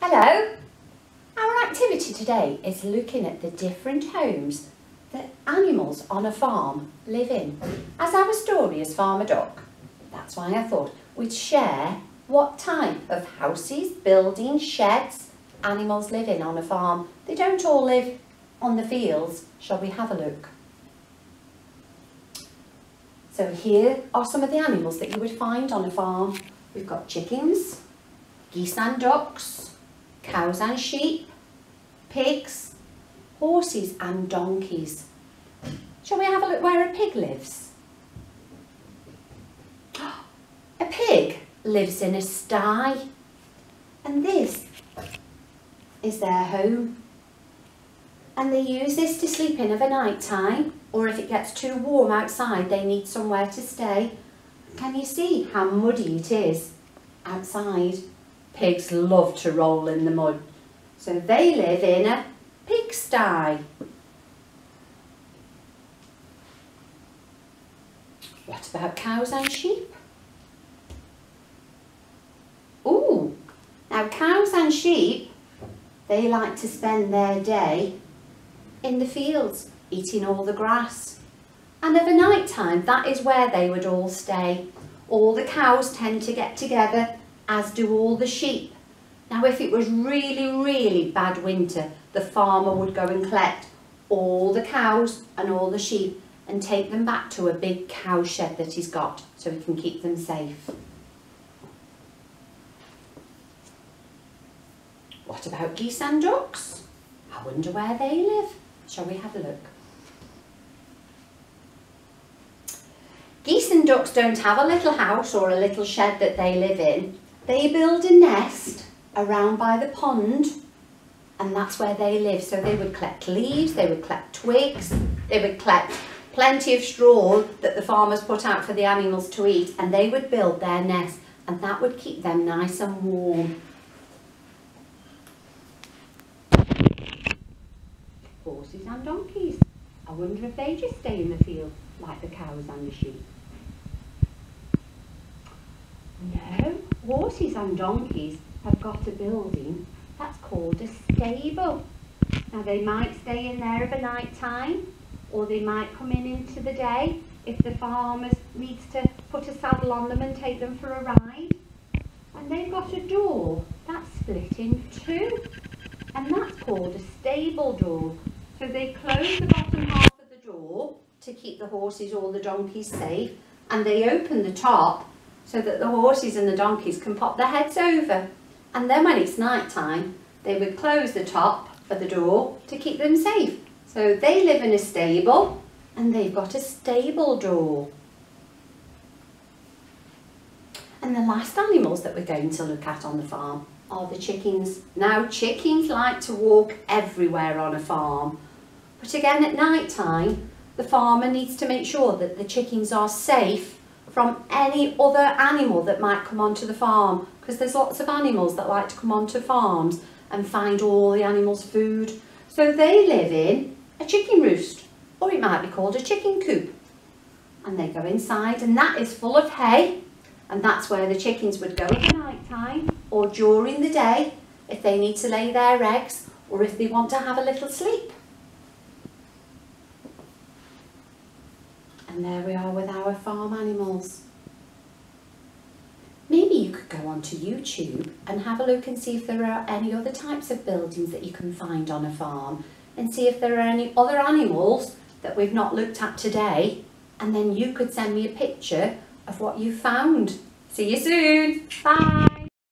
Hello! Our activity today is looking at the different homes that animals on a farm live in. As our story is Farmer Duck, that's why I thought we'd share what type of houses, buildings, sheds animals live in on a farm. They don't all live on the fields. Shall we have a look? So here are some of the animals that you would find on a farm. We've got chickens, geese and ducks, cows and sheep, pigs, horses and donkeys. Shall we have a look where a pig lives? A pig lives in a sty, and this is their home. And they use this to sleep in of a night time, or if it gets too warm outside they need somewhere to stay. Can you see how muddy it is outside? Pigs love to roll in the mud, so they live in a pigsty. What about cows and sheep? Ooh, now cows and sheep, they like to spend their day in the fields, eating all the grass. And of a night time, that is where they would all stay. All the cows tend to get together, as do all the sheep. Now if it was really bad winter, the farmer would go and collect all the cows and all the sheep and take them back to a big cow shed that he's got so he can keep them safe. What about geese and ducks? I wonder where they live. Shall we have a look? Geese and ducks don't have a little house or a little shed that they live in. They build a nest around by the pond, and that's where they live. So they would collect leaves, they would collect twigs, they would collect plenty of straw that the farmers put out for the animals to eat, and they would build their nest, and that would keep them nice and warm. Horses and donkeys. I wonder if they just stay in the field like the cows and the sheep. No, horses and donkeys have got a building that's called a stable. Now they might stay in there of a night time, or they might come in into the day if the farmer needs to put a saddle on them and take them for a ride. And they've got a door that's split in two, and that's called a stable door. So they close the bottom half of the door to keep the horses or the donkeys safe, and they open the top so that the horses and the donkeys can pop their heads over. And then when it's night time, they would close the top of the door to keep them safe. So they live in a stable, and they've got a stable door. And the last animals that we're going to look at on the farm are the chickens. Now chickens like to walk everywhere on a farm, but again at night time the farmer needs to make sure that the chickens are safe from any other animal that might come onto the farm, because there's lots of animals that like to come onto farms and find all the animals' food. So they live in a chicken roost, or it might be called a chicken coop. And they go inside, and that is full of hay, and that's where the chickens would go at night time or during the day if they need to lay their eggs or if they want to have a little sleep. And there we are with our farm animals. Maybe you could go onto YouTube and have a look and see if there are any other types of buildings that you can find on a farm, and see if there are any other animals that we've not looked at today, and then you could send me a picture of what you found. See you soon. Bye.